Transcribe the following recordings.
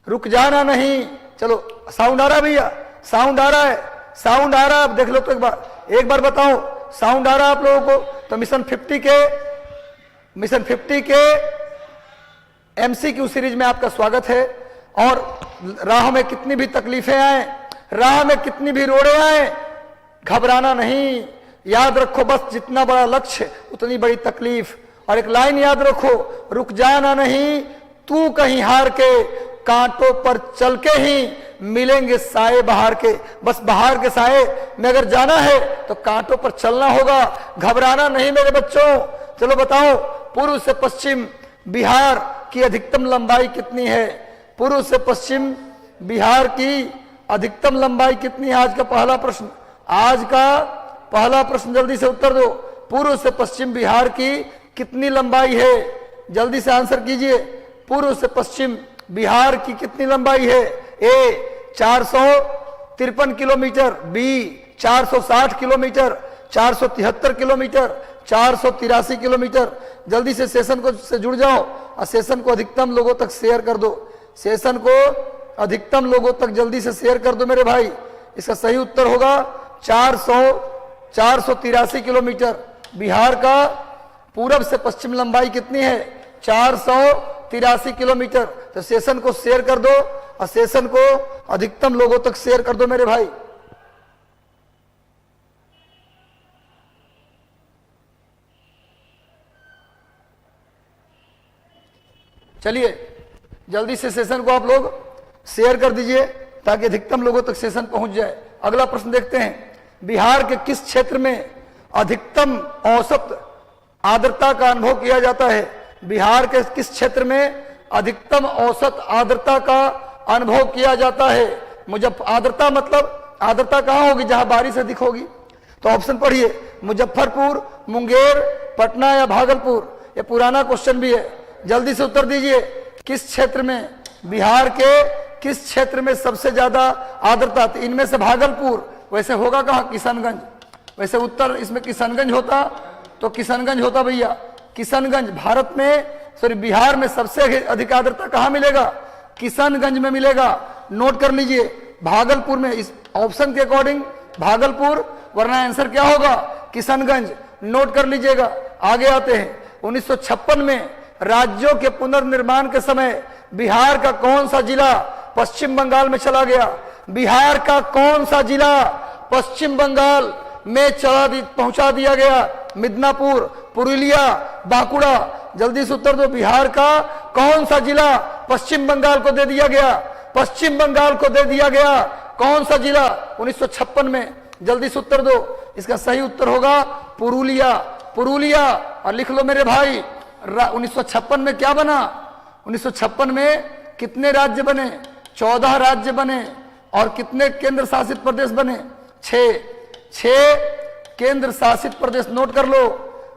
रुक जाना नहीं। चलो साउंड आ रहा है भैया, साउंड आ रहा है, साउंड आ रहा है, देख लो तो एक बार बताओ साउंड आ रहा है आप लोगों को। तो मिशन 50 के MCQ सीरीज में आपका स्वागत है। और राह में कितनी भी तकलीफें आए, राह में कितनी भी रोड़े आए, घबराना नहीं। याद रखो बस जितना बड़ा लक्ष्य उतनी बड़ी तकलीफ। और एक लाइन याद रखो, रुक जाना नहीं, तू कहीं हार के, कांटों पर चल के ही मिलेंगे साए बहार के। बस बहार के साए में अगर जाना है तो कांटों पर चलना होगा, घबराना नहीं मेरे बच्चों। चलो बताओ, पूर्व से पश्चिम बिहार की अधिकतम लंबाई कितनी है? पूर्व से पश्चिम बिहार की अधिकतम लंबाई कितनी है? आज का पहला प्रश्न, आज का पहला प्रश्न, जल्दी से उत्तर दो। पूर्व से पश्चिम बिहार की कितनी लंबाई है? जल्दी से आंसर कीजिए। पूर्व से पश्चिम बिहार की कितनी लंबाई है? A 453 kilometre, B 460 kilometre, 473 kilometre, 483 kilometre. जल्दी से सेशन को से जुड़ जाओ और सेशन को अधिकतम लोगों तक शेयर कर दो। सेशन को अधिकतम लोगों तक जल्दी से शेयर कर दो मेरे भाई। इसका सही उत्तर होगा 483 किलोमीटर। बिहार का पूरब से पश्चिम लंबाई कितनी है? 483 किलोमीटर। तो सेशन को शेयर कर दो और सेशन को अधिकतम लोगों तक शेयर कर दो मेरे भाई। चलिए जल्दी से सेशन को आप लोग शेयर कर दीजिए ताकि अधिकतम लोगों तक सेशन पहुंच जाए। अगला प्रश्न देखते हैं, बिहार के किस क्षेत्र में अधिकतम औसत आर्द्रता का अनुभव किया जाता है? बिहार के किस क्षेत्र में अधिकतम औसत आर्द्रता का अनुभव किया जाता है? आर्द्रता मतलब आर्द्रता कहाँ होगी? जहां बारिश अधिक होगी। तो ऑप्शन पढ़िए, मुजफ्फरपुर, मुंगेर, पटना या भागलपुर। ये पुराना क्वेश्चन भी है, जल्दी से उत्तर दीजिए। किस क्षेत्र में, बिहार के किस क्षेत्र में सबसे ज्यादा आर्द्रता? तो इनमें से भागलपुर, वैसे होगा कहाँ? किशनगंज। वैसे उत्तर इसमें किशनगंज होता तो किशनगंज होता भैया। किशनगंज भारत में, सॉरी बिहार में सबसे अधिक आर्द्रता कहाँ मिलेगा? किशनगंज में मिलेगा। नोट कर लीजिए, भागलपुर में। इस ऑप्शन के अकॉर्डिंग भागलपुर, वरना आंसर क्या होगा? किशनगंज। नोट कर लीजिएगा। आगे आते हैं, 1956 में राज्यों के पुनर्निर्माण के समय बिहार का कौन सा जिला पश्चिम बंगाल में चला गया? बिहार का कौन सा जिला पश्चिम बंगाल में पहुंचा दिया गया? मिदनापुर, पुरुलिया, बांकुड़ा। जल्दी से उत्तर दो, बिहार का कौन सा जिला पश्चिम बंगाल को दे दिया गया? पश्चिम बंगाल को दे दिया गया कौन सा जिला 1956 में? जल्दी से उत्तर दो। इसका सही उत्तर होगा पुरुलिया। पुरुलिया। और लिख लो मेरे भाई, 1956 में क्या बना? 1956 में कितने राज्य बने? 14 राज्य बने। और कितने केंद्र शासित प्रदेश बने? 6 केंद्र शासित प्रदेश। नोट कर लो।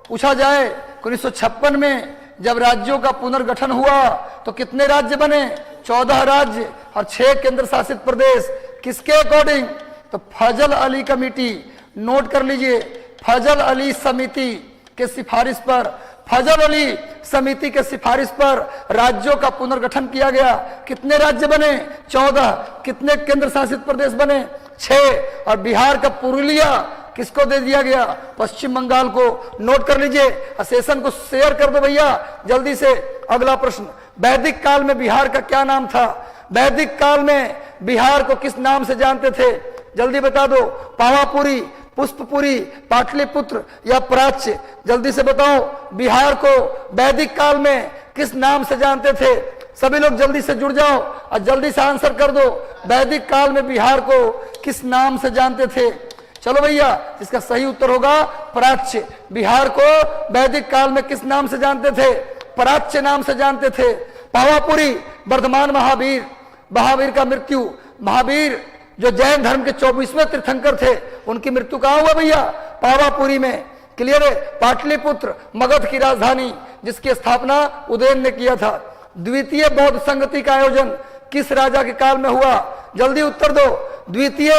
पूछा जाए 1956 में जब राज्यों का पुनर्गठन हुआ तो कितने राज्य बने? 14 राज्य और 6 केंद्र शासित प्रदेश। किसके अकॉर्डिंग? तो फजल अली कमेटी। नोट कर लीजिए, फजल अली समिति के सिफारिश पर, फजल अली समिति के सिफारिश पर राज्यों का पुनर्गठन किया गया। कितने राज्य बने? 14। कितने केंद्र शासित प्रदेश बने? 6। और बिहार का पुरुलिया किसको दे दिया गया? पश्चिम बंगाल को। नोट कर लीजिए, सेशन को शेयर कर दो भैया जल्दी से। अगला प्रश्न, वैदिक काल में बिहार का क्या नाम था? वैदिक काल में बिहार को किस नाम से जानते थे? जल्दी बता दो। पावापुरी, पुष्पपुरी, पाटलिपुत्र या प्राच्य? जल्दी से बताओ, बिहार को वैदिक काल में किस नाम से जानते थे? सभी लोग जल्दी से जुड़ जाओ और जल्दी से आंसर कर दो। वैदिक काल में बिहार को किस नाम से जानते थे? चलो भैया, इसका सही उत्तर होगा प्राच्य। बिहार को वैदिक काल में किस नाम से जानते थे? प्राच्य नाम से जानते थे। पावापुरी, वर्धमान महावीर, महावीर का मृत्यु, महावीर जो जैन धर्म के 24वें तीर्थंकर थे, उनकी मृत्यु कहाँ हुआ भैया? पावापुरी में। क्लियर है? पाटलिपुत्र मगध की राजधानी, जिसकी स्थापना उदयन ने किया था। द्वितीय बौद्ध संगति का आयोजन किस राजा के काल में हुआ? जल्दी उत्तर दो। द्वितीय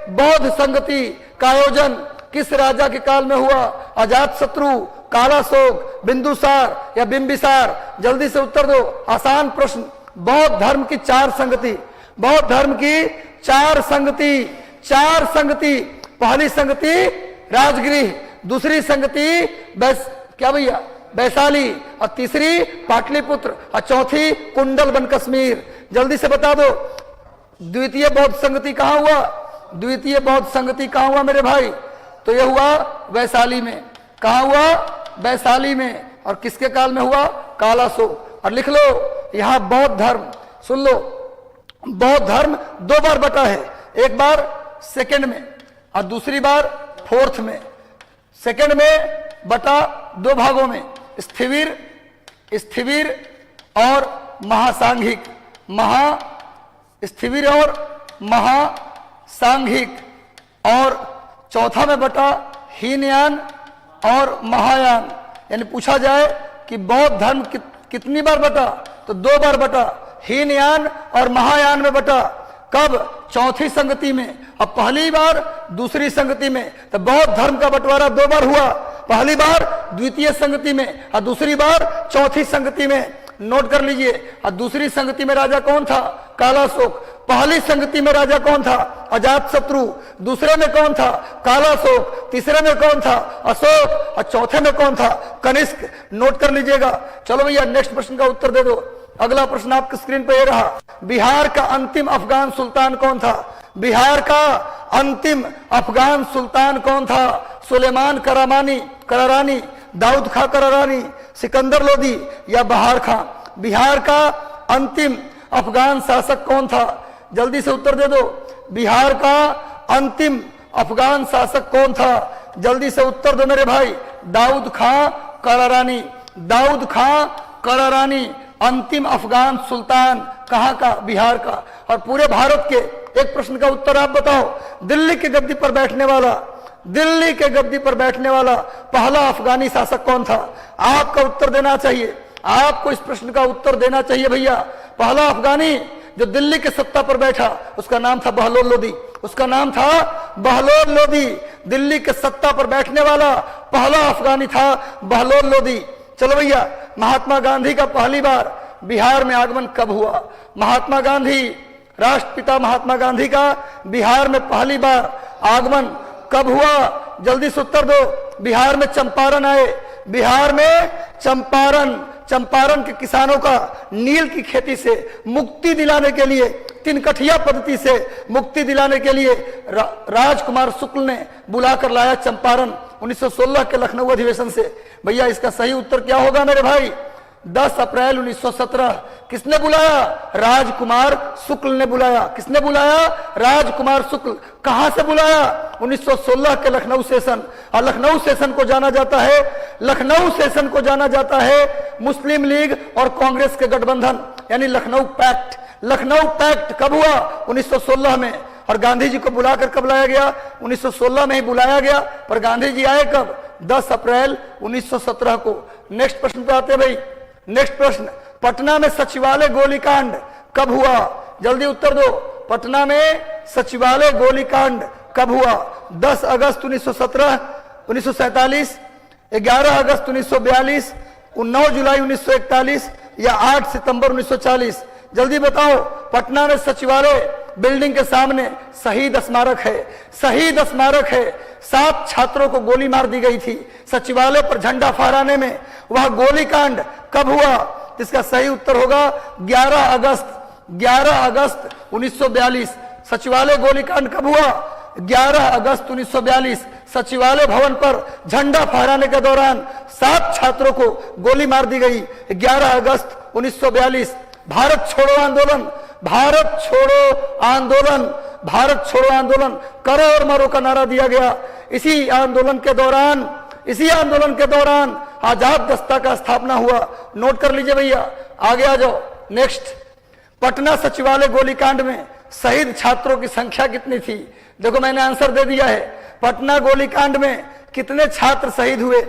बौद्ध संगति का आयोजन किस राजा के काल में हुआ? अजातशत्रु, कालाशोक, बिंदुसार या बिंबिसार? जल्दी से उत्तर दो। आसान प्रश्न, बौद्ध धर्म की चार संगति, बौद्ध धर्म की चार संगति, चार संगति। पहली संगति राजगृह, दूसरी संगति क्या भैया वैशाली, और तीसरी पाटलिपुत्र, और चौथी कुंडल बन कश्मीर। जल्दी से बता दो द्वितीय बौद्ध संगति कहां हुआ, द्वितीय बौद्ध संगति कहां हुआ मेरे भाई? तो यह हुआ वैशाली में। कहां हुआ? वैशाली में। और किसके काल में हुआ? कालाशोक। और लिख लो यहां बौद्ध धर्म, सुन लो, बौद्ध धर्म दो बार बटा है, एक बार सेकंड में और दूसरी बार फोर्थ में। सेकंड में बटा दो भागों में, स्थिविर, स्थिविर और महासांघिक, स्थिविर और महासांघिक। और चौथा में बटा हीनयान और महायान। यानी पूछा जाए कि बौद्ध धर्म कितनी बार बटा, तो दो बार बटा, हीनयान और महायान में बटा। कब? चौथी संगति में, और पहली बार दूसरी संगति में। तो बौद्ध धर्म का बंटवारा दो बार हुआ, पहली बार द्वितीय संगति में और दूसरी बार चौथी संगति में। नोट कर लीजिए। और दूसरी संगति में राजा कौन था? कालाशोक। पहली संगति में राजा कौन था? अजातशत्रु। दूसरे में कौन था? कालाशोक। तीसरे में कौन था? अशोक। और चौथे में कौन था? कनिष्क। नोट कर लीजिएगा। चलो भैया नेक्स्ट प्रश्न का उत्तर दे दो। अगला प्रश्न आपकी स्क्रीन पर ये रहा, बिहार का अंतिम अफगान सुल्तान कौन था? बिहार का अंतिम अफगान सुल्तान कौन था? सुलेमान करारानी, दाऊद खां करारानी, सिकंदर लोदी या बहार खां? बिहार का अंतिम अफगान शासक कौन था? जल्दी से उत्तर दे दो। बिहार का अंतिम अफगान शासक कौन था? जल्दी से उत्तर दो मेरे भाई। दाऊद खां करारानी, दाऊद खां करारानी अंतिम अफगान सुल्तान। कहां का? बिहार का। और पूरे भारत के एक प्रश्न का उत्तर आप बताओ, दिल्ली की गद्दी पर बैठने वाला, दिल्ली के गद्दी पर बैठने वाला पहला अफगानी शासक कौन था? आपका उत्तर देना चाहिए, आपको इस प्रश्न का उत्तर देना चाहिए भैया। पहला अफगानी जो दिल्ली के सत्ता पर बैठा उसका नाम था बहलोल लोदी, उसका नाम था बहलोल लोदी। दिल्ली के सत्ता पर बैठने वाला पहला अफगानी था बहलोल लोदी। चलो भैया, महात्मा गांधी का पहली बार बिहार में आगमन कब हुआ? महात्मा गांधी, राष्ट्रपिता महात्मा गांधी का बिहार में पहली बार आगमन कब हुआ? जल्दी से उत्तर दो। बिहार में चंपारण आए, बिहार में चंपारण के किसानों का नील की खेती से मुक्ति दिलाने के लिए, तिनकठिया पद्धति से मुक्ति दिलाने के लिए राजकुमार शुक्ल ने बुलाकर लाया चंपारण 1916 के लखनऊ अधिवेशन से। भैया इसका सही उत्तर क्या होगा मेरे भाई? 10 अप्रैल 1917। किसने बुलाया? राजकुमार शुक्ल ने बुलाया। किसने बुलाया? राजकुमार शुक्ल। कहां से बुलाया? 1916 के लखनऊ सेशन। और लखनऊ सेशन को जाना जाता है, लखनऊ सेशन को जाना जाता है मुस्लिम लीग और कांग्रेस के गठबंधन, यानी लखनऊ पैक्ट। लखनऊ पैक्ट कब हुआ? 1916 में। और गांधी जी को बुलाकर कब लाया गया? 1916 में ही बुलाया गया, पर गांधी जी आए कब? 10 अप्रैल 1917 को। नेक्स्ट प्रश्न पे आते हैं भाई। नेक्स्ट प्रश्न, पटना में सचिवालय गोलीकांड कब हुआ? जल्दी उत्तर दो। पटना में सचिवालय गोलीकांड कब हुआ? 10 अगस्त 1917, 1947, 11 अगस्त 1942, 9 जुलाई 1941 या 8 सितंबर 1940? जल्दी बताओ। पटना में सचिवालय बिल्डिंग के सामने शहीद स्मारक है, शहीद स्मारक है। 7 छात्रों को गोली मार दी गई थी सचिवालय पर झंडा फहराने में। वह गोलीकांड कब हुआ? इसका सही उत्तर होगा 11 अगस्त 1942। सचिवालय गोलीकांड कब हुआ? 11 अगस्त 1942। सचिवालय भवन पर झंडा फहराने के दौरान 7 छात्रों को गोली मार दी गई 11 अगस्त 1942। भारत छोड़ो आंदोलन, भारत छोड़ो आंदोलन, भारत छोड़ो आंदोलन, करो और मरो का नारा दिया गया। इसी आंदोलन के दौरान आजाद दस्ता का स्थापना हुआ। नोट कर लीजिए भैया, आगे आ जाओ। नेक्स्ट, पटना सचिवालय गोलीकांड में शहीद छात्रों की संख्या कितनी थी? देखो मैंने आंसर दे दिया है। पटना गोलीकांड में कितने छात्र शहीद हुए?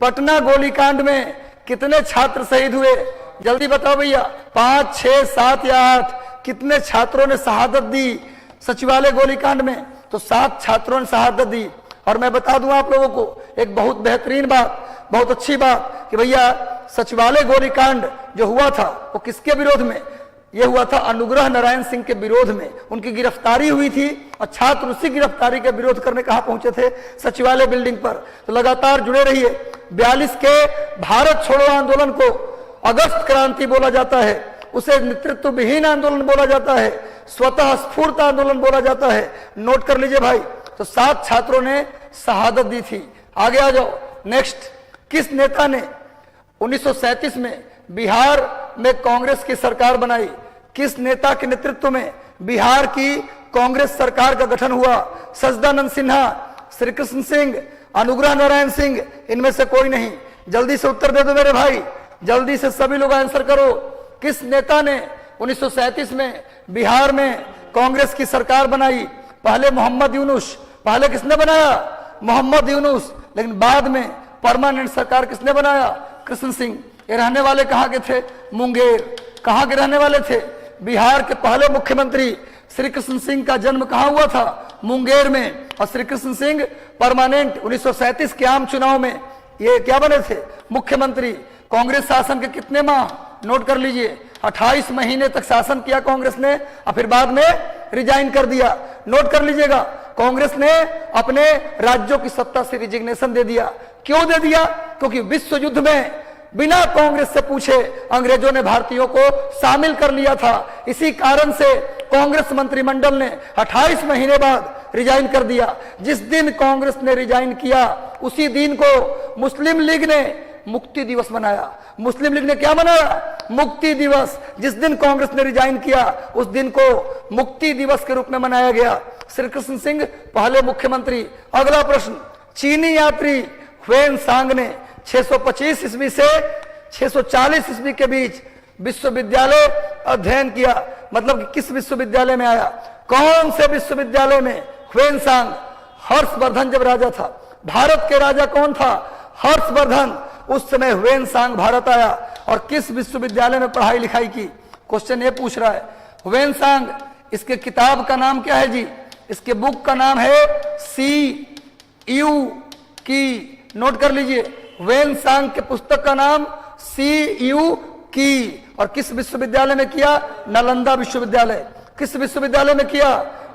पटना गोलीकांड में कितने छात्र शहीद हुए? जल्दी बताओ भैया। 5, 6, 7 या 8? कितने छात्रों ने शहादत दी सचिवालय गोलीकांड में? तो 7 छात्रों ने शहादत दी। और मैं बता दूं आप लोगों को एक बहुत बेहतरीन बात, बहुत अच्छी बात कि भैया सचिवालय गोलीकांड जो हुआ था वो किसके विरोध में? यह हुआ था अनुग्रह नारायण सिंह के विरोध में, उनकी गिरफ्तारी हुई थी और छात्र उसी गिरफ्तारी के विरोध करने कहां पहुंचे थे, सचिवालय बिल्डिंग पर। तो लगातार जुड़े रहिए। 42 के भारत छोड़ो आंदोलन को अगस्त क्रांति बोला जाता है, उसे नेतृत्व विहीन आंदोलन बोला जाता है, स्वतः स्फूर्त आंदोलन बोला जाता है। नोट कर लीजिए भाई। तो 7 छात्रों ने शहादत दी थी। आगे आ जाओ। नेक्स्ट, किस नेता ने 1937 में बिहार में कांग्रेस की सरकार बनाई? किस नेता के नेतृत्व में बिहार की कांग्रेस सरकार का गठन हुआ? सच्चिदानंद सिन्हा, श्री कृष्ण सिंह, अनुग्रह नारायण सिंह, इनमें से कोई नहीं। जल्दी से उत्तर दे दो मेरे भाई, जल्दी से सभी लोग आंसर करो। किस नेता ने 1937 में बिहार में कांग्रेस की सरकार बनाई? पहले मोहम्मद यूनुस। पहले किसने बनाया? मोहम्मद यूनुस। लेकिन बाद में परमानेंट सरकार किसने बनाया? कृष्ण सिंह। ये रहने वाले कहां के थे? मुंगेर। कहां के रहने वाले थे? बिहार के पहले मुख्यमंत्री श्री कृष्ण सिंह का जन्म कहां हुआ था? मुंगेर में। और श्री कृष्ण सिंह परमानेंट 1937 के आम चुनाव में ये क्या बने थे? मुख्यमंत्री। कांग्रेस शासन के कितने माह? नोट कर लीजिए, 28 महीने तक शासन किया कांग्रेस ने और फिर बाद में रिजाइन कर दिया। नोट कर लीजिएगा, कांग्रेस ने अपने राज्यों की सत्ता से रिजिग्नेशन दे दिया। क्यों दे दिया? क्योंकि विश्व युद्ध में बिना कांग्रेस से पूछे अंग्रेजों ने भारतीयों को शामिल कर लिया था। इसी कारण से कांग्रेस मंत्रिमंडल ने 28 महीने बाद रिजाइन कर दिया। जिस दिन कांग्रेस ने रिजाइन किया उसी दिन को मुस्लिम लीग ने मुक्ति दिवस मनाया। मुस्लिम लीग ने क्या मनाया? मुक्ति दिवस। जिस दिन कांग्रेस ने रिजाइन किया उस दिन को मुक्ति दिवस के रूप में मनाया गया। श्री कृष्ण सिंह पहले मुख्यमंत्री। अगला प्रश्न, चीनी यात्री ह्वेन सांग ने 625 ईस्वी से 640 ईस्वी के बीच विश्वविद्यालय अध्ययन किया। मतलब कि किस विश्वविद्यालय में आया? कौन से विश्वविद्यालय में ह्वेन सांग? हर्षवर्धन जब राजा था, भारत के राजा कौन था? हर्षवर्धन। उस समय ह्वेन सांग भारत आया और किस विश्वविद्यालय में पढ़ाई लिखाई की? क्वेश्चन ये पूछ रहा है। ह्वेन सांग, इसके किताब का नाम क्या है जी? इसके बुक का नाम है CU की। नोट कर लीजिए, ह्वेन सांग के पुस्तक का नाम CU की। और किस विश्वविद्यालय में किया? नालंदा विश्वविद्यालय। किस विश्वविद्यालय में किया?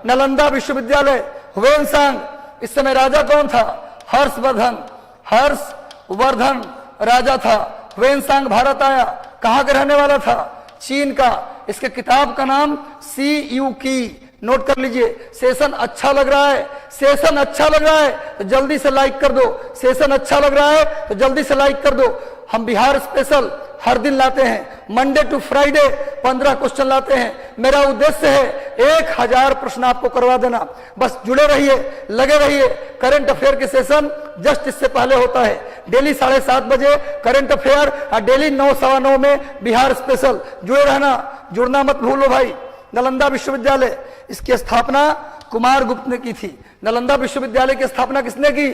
नालंदा विश्वविद्यालय। ह्वेन सांग, इस समय राजा कौन था? हर्षवर्धन। हर्षवर्धन राजा था। ह्वेन सांग भारत आया। कहां का रहने वाला था? चीन का। इसके किताब का नाम CU की। नोट कर लीजिए। सेशन अच्छा लग रहा है? सेशन अच्छा लग रहा है तो जल्दी से लाइक कर दो। सेशन अच्छा लग रहा है तो जल्दी से लाइक कर दो। हम बिहार स्पेशल हर दिन लाते हैं, मंडे टू फ्राइडे 15 क्वेश्चन लाते हैं। मेरा उद्देश्य है 1000 प्रश्न आपको करवा देना। बस जुड़े रहिए, लगे रहिए। करंट अफेयर के सेशन जस्ट इससे पहले होता है, डेली 7:30 बजे करंट अफेयर और डेली 9 सवा 9 में बिहार स्पेशल। जुड़े रहना, जुड़ना मत भूलो भाई। नालंदा विश्वविद्यालय, इसकी स्थापना कुमार गुप्त ने की थी। नालंदा विश्वविद्यालय की स्थापना किसने की?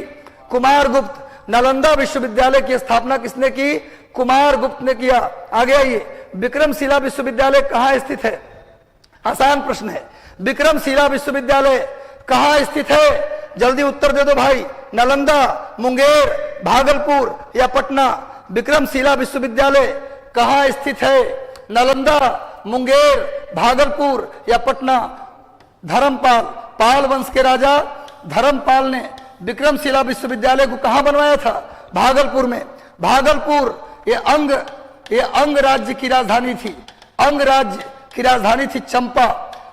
कुमार गुप्त। नालंदा विश्वविद्यालय की स्थापना किसने की? कुमार गुप्त ने किया। आगे आइए, विक्रमशिला विश्वविद्यालय कहां स्थित है? आसान प्रश्न है। विक्रमशिला विश्वविद्यालय कहां स्थित है? जल्दी उत्तर दे दो भाई। नालंदा, मुंगेर, भागलपुर या पटना? विक्रमशिला विश्वविद्यालय कहां स्थित है? नालंदा, मुंगेर, भागलपुर या पटना? धर्मपाल, पाल वंश के राजा धर्मपाल ने विक्रमशिला विश्वविद्यालय को कहां बनवाया था? भागलपुर में। भागलपुर ये अंग राज्य की राजधानी थी। अंग राज्य की राजधानी थी चंपा।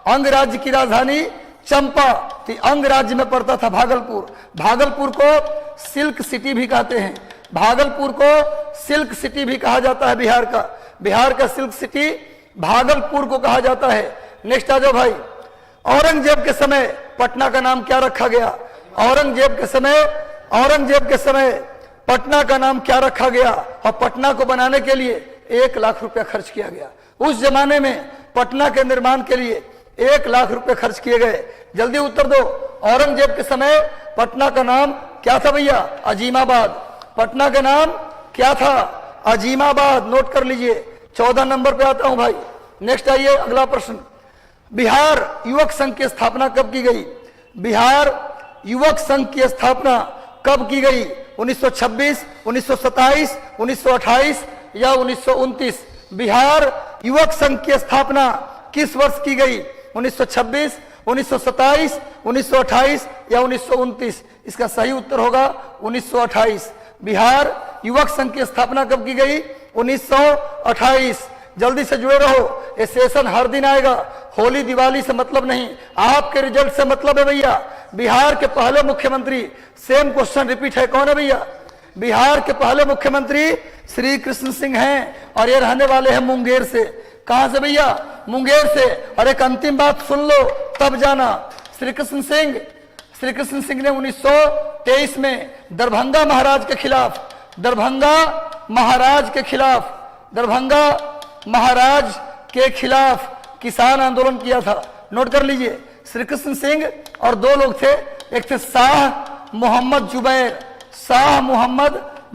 अंग राज्य की राजधानी चंपा थी। अंग राज्य में पड़ता था भागलपुर। भागलपुर को सिल्क सिटी भी कहते हैं। भागलपुर को सिल्क सिटी भी कहा जाता है बिहार का। बिहार का सिल्क सिटी भागलपुर को कहा जाता है। नेक्स्ट आ जाओ भाई। औरंगजेब के समय पटना का नाम क्या रखा गया? औरंगजेब के समय पटना का नाम क्या रखा गया? और पटना को बनाने के लिए 1 लाख रुपया खर्च किया गया। उस जमाने में पटना के निर्माण के लिए 1 लाख रुपए खर्च किए गए। जल्दी उत्तर दो। औरंगजेब के समय पटना का नाम क्या था भैया? अजीमाबाद। पटना का नाम क्या था? अजीमाबाद। नोट कर लीजिए। 14 नंबर पे आता हूं भाई। नेक्स्ट आइए, अगला प्रश्न। बिहार युवक संघ की स्थापना कब की गई? बिहार युवक संघ की स्थापना कब की गई? 1926, 1927, 1928 या 1929? बिहार युवक संघ की स्थापना किस वर्ष की गई? 1926, 1927, 1928 या 1929? इसका सही उत्तर होगा 1928। बिहार युवक संघ की स्थापना कब की गई? 1928। जल्दी से जुड़े रहो, ये सेशन हर दिन आएगा। होली दिवाली से मतलब नहीं, आपके रिजल्ट से मतलब है भैया। बिहार के पहले मुख्यमंत्री, सेम क्वेश्चन रिपीट है, कौन है भैया? बिहार के पहले मुख्यमंत्री श्री कृष्ण सिंह हैं और ये रहने वाले हैं मुंगेर से। कहां से भैया? मुंगेर से। और एक अंतिम बात सुन लो तब जाना। श्री कृष्ण सिंह ने 1923 में दरभंगा महाराज के खिलाफ किसान आंदोलन किया था। नोट कर लीजिए, श्री कृष्ण सिंह और दो लोग थे, एक थे शाह मोहम्मद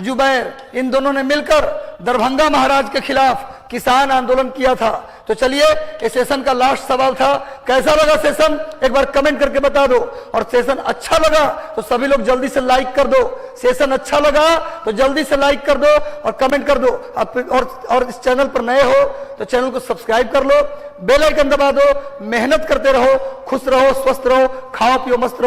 जुबैर। इन दोनों ने मिलकर दरभंगा महाराज के खिलाफ किसान आंदोलन किया था। तो चलिए, इस सेशन का लास्ट सवाल था, कैसा लगा सेशन? एक बार कमेंट करके बता दो। और सेशन अच्छा लगा तो सभी लोग जल्दी से लाइक कर दो। सेशन अच्छा लगा तो जल्दी से लाइक कर दो और कमेंट कर दो। और इस चैनल पर नए हो तो चैनल को सब्सक्राइब कर लो, बेल आइकन दबा दो। मेहनत करते रहो, खुश रहो, स्वस्थ रहो, खाओ पियो मस्त रहो।